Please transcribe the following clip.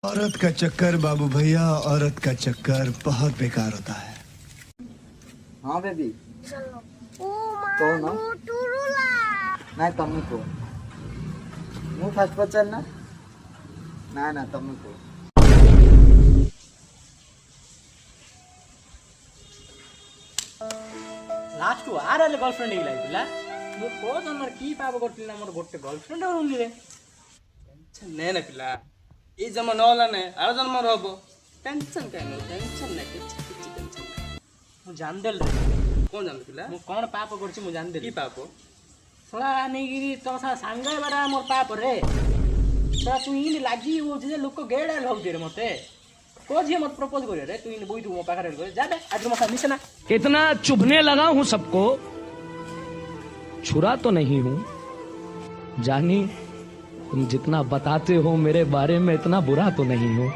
औरत का चक्कर बाबू भैया, औरत का चक्कर बहुत बेकार होता है। हाँ बेबी कौन ना तुमको मु फर्स्ट पचार ना ना तुमको लास्ट आरे गर्लफ्रेंड हिला पिला मो को जन्म की पाप करथिल ना मोर गोटे गर्लफ्रेंड होली रे टेंशन नै ना पिला ए जन्म नहला नै आर जन्म रहबो टेंशन काहे टेंशन नै किछ टेंशन मु जान देल रे कोन जान पिला मु कोन पाप करछि मु जान देल की पाप सोला नेगिरी तो सा सांगे बारा मोर पाप रे तो तू इन लागी वो जे लोक गेडा लग दे रे मते को जे मत प्रपोज करे रे तू इन बोई तू मो पाखरे करे जा बे आज मो मिशना इतना चुभने लगा हूं सबको, छुरा तो नहीं हूं। जानी तुम जितना बताते हो मेरे बारे में इतना बुरा तो नहीं हूं।